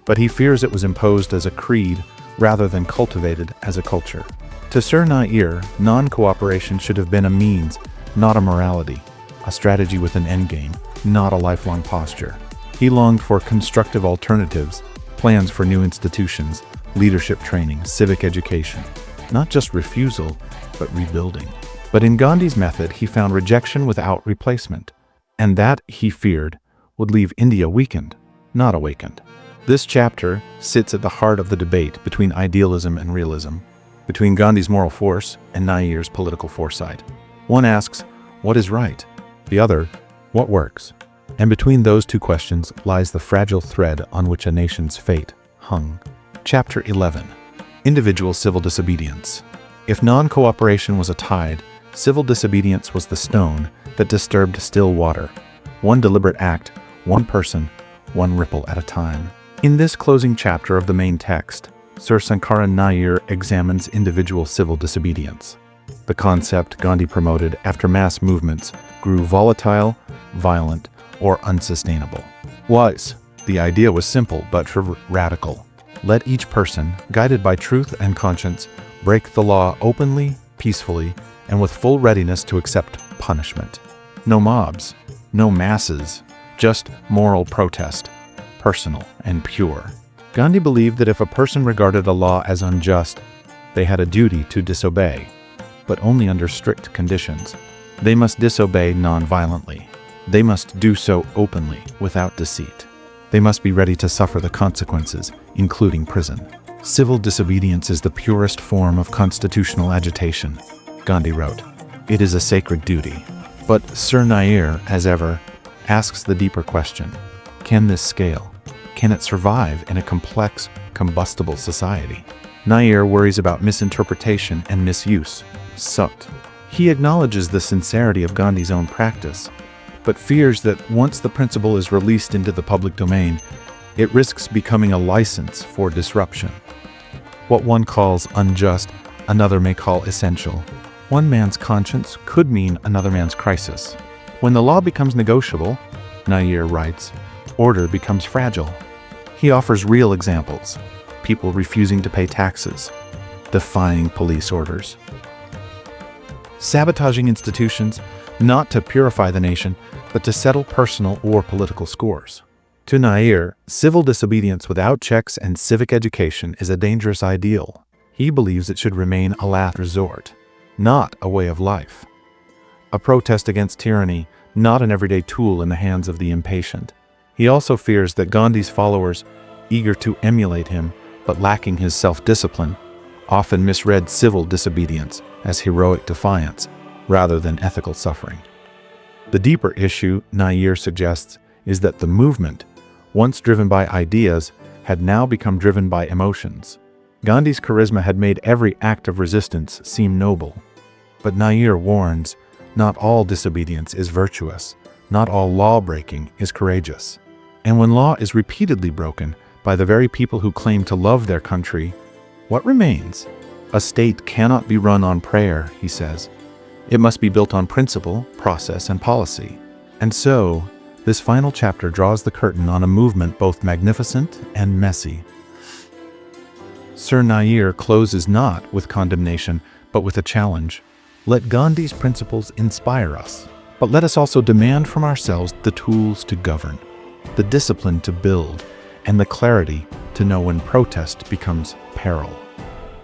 but he fears it was imposed as a creed rather than cultivated as a culture. To Sir Nair, non-cooperation should have been a means, not a morality, a strategy with an endgame, not a lifelong posture. He longed for constructive alternatives, plans for new institutions, leadership training, civic education, not just refusal, but rebuilding. But in Gandhi's method, he found rejection without replacement, and that, he feared, would leave India weakened, not awakened. This chapter sits at the heart of the debate between idealism and realism, between Gandhi's moral force and Nair's political foresight. One asks, what is right? The other, what works? And between those two questions lies the fragile thread on which a nation's fate hung. Chapter 11. Individual civil disobedience. If non-cooperation was a tide, civil disobedience was the stone that disturbed still water. One deliberate act, one person, one ripple at a time. In this closing chapter of the main text, Sir Sankaran Nair examines individual civil disobedience. The concept Gandhi promoted after mass movements grew volatile, violent, or unsustainable. The idea was simple but radical. Let each person, guided by truth and conscience, break the law openly, peacefully, and with full readiness to accept punishment. No mobs, no masses, just moral protest, personal and pure. Gandhi believed that if a person regarded a law as unjust, they had a duty to disobey, but only under strict conditions. They must disobey non-violently. They must do so openly, without deceit. They must be ready to suffer the consequences, including prison. Civil disobedience is the purest form of constitutional agitation, Gandhi wrote. It is a sacred duty. But Sir Nair, as ever, asks the deeper question, can this scale? Can it survive in a complex, combustible society? Nair worries about misinterpretation and misuse. He acknowledges the sincerity of Gandhi's own practice, but fears that once the principle is released into the public domain, it risks becoming a license for disruption. What one calls unjust, another may call essential. One man's conscience could mean another man's crisis. When the law becomes negotiable, Nair writes, order becomes fragile. He offers real examples: people refusing to pay taxes, defying police orders, sabotaging institutions, not to purify the nation, but to settle personal or political scores. To Nair, civil disobedience without checks and civic education is a dangerous ideal. He believes it should remain a last resort, not a way of life. A protest against tyranny, not an everyday tool in the hands of the impatient. He also fears that Gandhi's followers, eager to emulate him but lacking his self-discipline, often misread civil disobedience as heroic defiance rather than ethical suffering. The deeper issue, Nair suggests, is that the movement, once driven by ideas, had now become driven by emotions. Gandhi's charisma had made every act of resistance seem noble. But Nair warns, not all disobedience is virtuous, not all law-breaking is courageous. And when law is repeatedly broken by the very people who claim to love their country, what remains? A state cannot be run on prayer, he says. It must be built on principle, process, and policy. And so, this final chapter draws the curtain on a movement both magnificent and messy. Sir Nair closes not with condemnation, but with a challenge. Let Gandhi's principles inspire us, but let us also demand from ourselves the tools to govern, the discipline to build, and the clarity to know when protest becomes peril.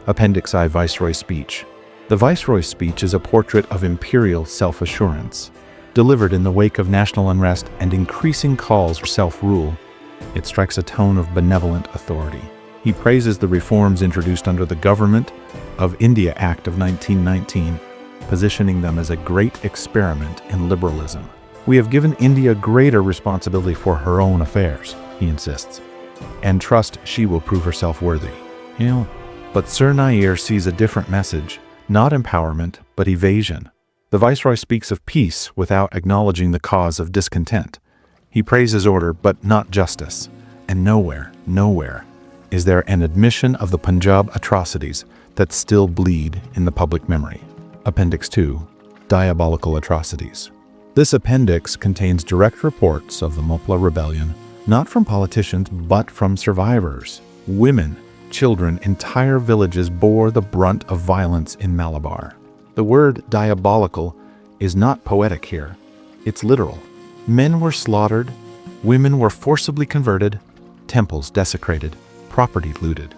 Appendix I, Viceroy Speech. The Viceroy's speech is a portrait of imperial self-assurance. Delivered in the wake of national unrest and increasing calls for self-rule, it strikes a tone of benevolent authority. He praises the reforms introduced under the Government of India Act of 1919, positioning them as a great experiment in liberalism. We have given India greater responsibility for her own affairs, he insists, and trust she will prove herself worthy. But Sir Nair sees a different message, not empowerment, but evasion. The Viceroy speaks of peace without acknowledging the cause of discontent. He praises order, but not justice. And nowhere is there an admission of the Punjab atrocities that still bleed in the public memory. Appendix 2, Diabolical Atrocities. This appendix contains direct reports of the Mopla Rebellion, not from politicians, but from survivors. Women, children, entire villages bore the brunt of violence in Malabar. The word diabolical is not poetic here. It's literal. Men were slaughtered, women were forcibly converted, temples desecrated, property looted.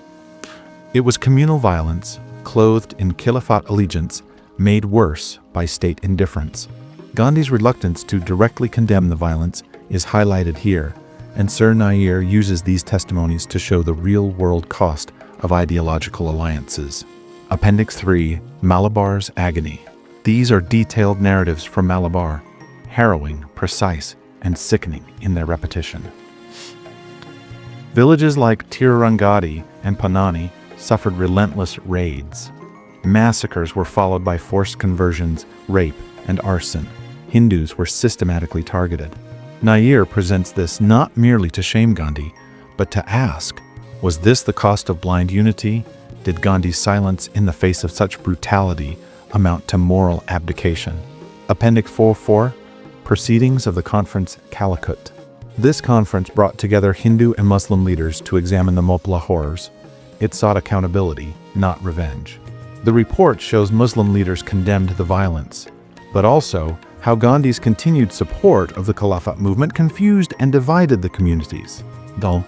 It was communal violence, clothed in Khilafat allegiance, made worse by state indifference. Gandhi's reluctance to directly condemn the violence is highlighted here, and Sir Nair uses these testimonies to show the real-world cost of ideological alliances. Appendix 3, Malabar's Agony. These are detailed narratives from Malabar, harrowing, precise, and sickening in their repetition. Villages like Tirurangadi and Panani suffered relentless raids. Massacres were followed by forced conversions, rape, and arson. Hindus were systematically targeted. Nair presents this not merely to shame Gandhi, but to ask, was this the cost of blind unity? Did Gandhi's silence in the face of such brutality amount to moral abdication? Appendix 4.4, Proceedings of the Conference Calicut. This conference brought together Hindu and Muslim leaders to examine the Mopla horrors. It sought accountability, not revenge. The report shows Muslim leaders condemned the violence, but also how Gandhi's continued support of the Khilafat movement confused and divided the communities. Though,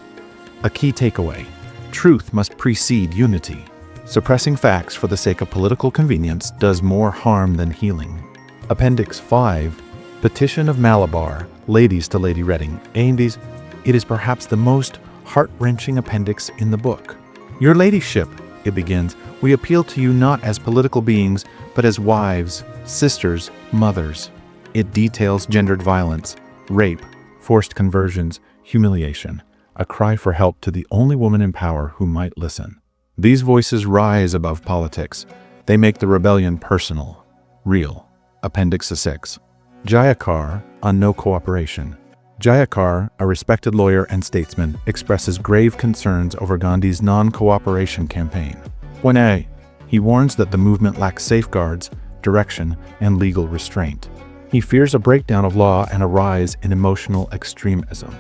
a key takeaway: truth must precede unity. Suppressing facts for the sake of political convenience does more harm than healing. Appendix 5, Petition of Malabar, Ladies to Lady Reading, AMDs. It is perhaps the most heart-wrenching appendix in the book. Your ladyship, it begins, we appeal to you not as political beings, but as wives, sisters, mothers. It details gendered violence, rape, forced conversions, humiliation, a cry for help to the only woman in power who might listen. These voices rise above politics. They make the rebellion personal, real. Appendix 6. Jayakar on no cooperation. Jayakar, a respected lawyer and statesman, expresses grave concerns over Gandhi's non-cooperation campaign. 1a. He warns that the movement lacks safeguards, direction, and legal restraint. He fears a breakdown of law and a rise in emotional extremism.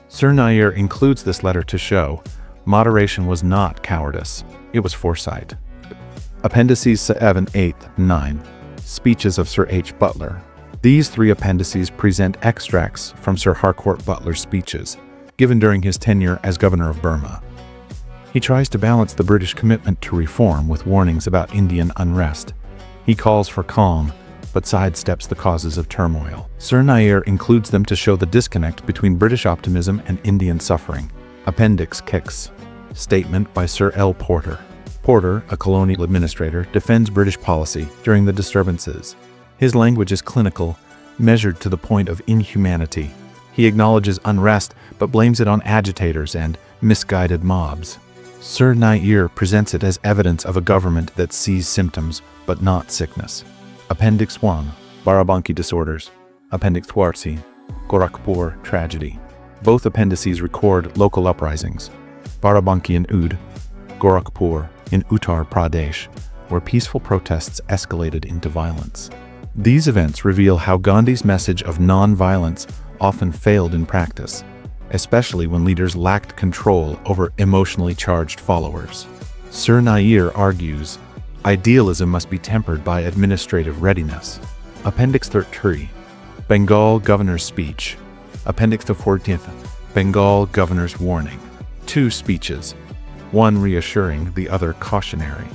Sir Nair includes this letter to show moderation was not cowardice, it was foresight. Appendices 7, 8, 9. Speeches of Sir H. Butler. These three appendices present extracts from Sir Harcourt Butler's speeches, given during his tenure as governor of Burma. He tries to balance the British commitment to reform with warnings about Indian unrest. He calls for calm, but sidesteps the causes of turmoil. Sir Nair includes them to show the disconnect between British optimism and Indian suffering. Appendix Kicks. Statement by Sir L. Porter. Porter, a colonial administrator, defends British policy during the disturbances. His language is clinical, measured to the point of inhumanity. He acknowledges unrest, but blames it on agitators and misguided mobs. Sir Nair presents it as evidence of a government that sees symptoms, but not sickness. Appendix 1. Barabanki disorders. Appendix 2. Gorakhpur tragedy. Both appendices record local uprisings. Barabanki in Oudh, Gorakhpur in Uttar Pradesh, where peaceful protests escalated into violence. These events reveal how Gandhi's message of non-violence often failed in practice, especially when leaders lacked control over emotionally charged followers. Sir Nair argues, idealism must be tempered by administrative readiness. Appendix 33. Bengal Governor's Speech. Appendix 14th. Bengal Governor's Warning. Two speeches, one reassuring, the other cautionary.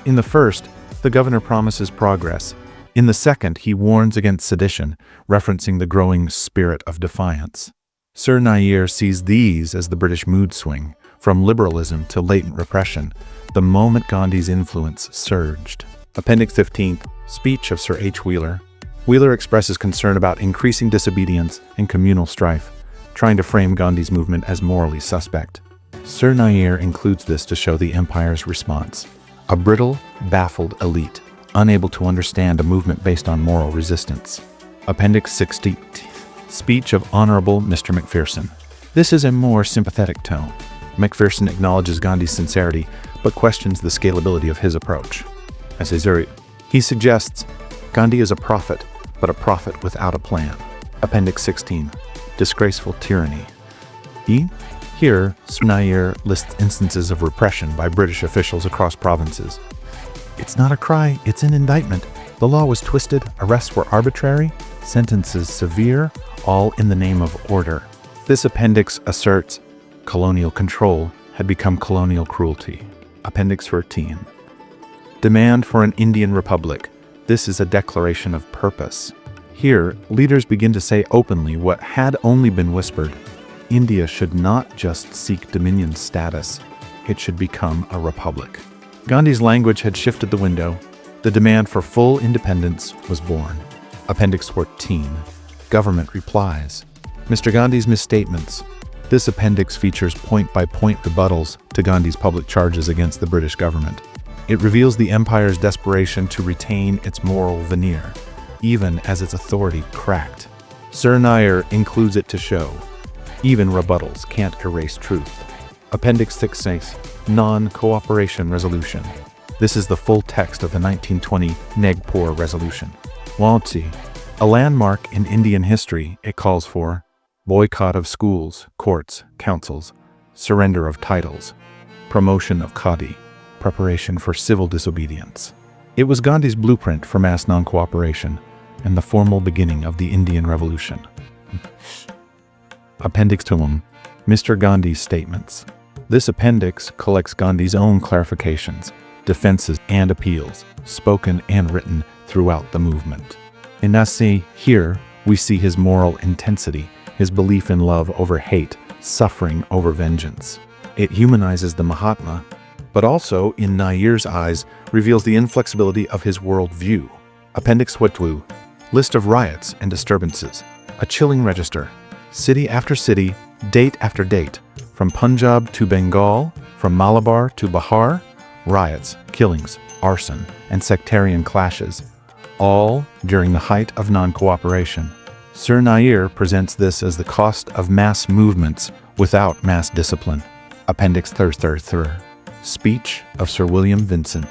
In the first, the governor promises progress. In the second, he warns against sedition, referencing the growing spirit of defiance. Sir Nair sees these as the British mood swing, from liberalism to latent repression, the moment Gandhi's influence surged. Appendix 15th. Speech of Sir H. Wheeler. Wheeler expresses concern about increasing disobedience and communal strife, trying to frame Gandhi's movement as morally suspect. Sir Nair includes this to show the empire's response. A brittle, baffled elite, unable to understand a movement based on moral resistance. Appendix 16. Speech of Honorable Mr. Macpherson. This is a more sympathetic tone. Macpherson acknowledges Gandhi's sincerity, but questions the scalability of his approach. He suggests Gandhi is a prophet, but a prophet without a plan. Appendix 16. Disgraceful tyranny. Here, Sir Nair lists instances of repression by British officials across provinces. It's not a cry, it's an indictment. The law was twisted, arrests were arbitrary, sentences severe, all in the name of order. This appendix asserts colonial control had become colonial cruelty. Appendix 13. Demand for an Indian Republic. This is a declaration of purpose. Here, leaders begin to say openly what had only been whispered. India should not just seek dominion status, it should become a republic. Gandhi's language had shifted the window. The demand for full independence was born. Appendix 14. Government replies. Mr. Gandhi's misstatements. This appendix features point-by-point rebuttals to Gandhi's public charges against the British government. It reveals the empire's desperation to retain its moral veneer, even as its authority cracked. Sir Nair includes it to show even rebuttals can't erase truth. Appendix 6 says, Non-Cooperation Resolution. This is the full text of the 1920 Nagpur Resolution. Wansi, a landmark in Indian history, it calls for boycott of schools, courts, councils, surrender of titles, promotion of Khadi, preparation for civil disobedience. It was Gandhi's blueprint for mass non-cooperation and the formal beginning of the Indian Revolution. Appendix 2. Mr. Gandhi's statements. This appendix collects Gandhi's own clarifications, defenses, and appeals, spoken and written throughout the movement. In Nasi, here, we see his moral intensity, his belief in love over hate, suffering over vengeance. It humanizes the Mahatma, but also, in Nair's eyes, reveals the inflexibility of his worldview. Appendix 2. List of riots and disturbances. A chilling register. City after city, date after date, from Punjab to Bengal, from Malabar to Bihar, riots, killings, arson, and sectarian clashes. all during the height of non-cooperation. Sir Nair presents this as the cost of mass movements without mass discipline. Appendix Third. Speech of Sir William Vincent.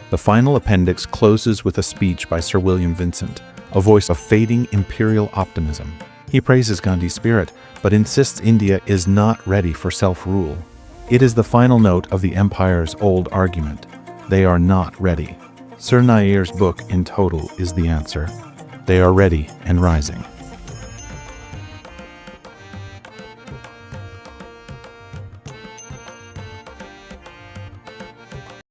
The final appendix closes with a speech by Sir William Vincent, a voice of fading imperial optimism. He praises Gandhi's spirit, but insists India is not ready for self-rule. It is the final note of the empire's old argument. They are not ready. Sir Nair's book in total is the answer. They are ready and rising.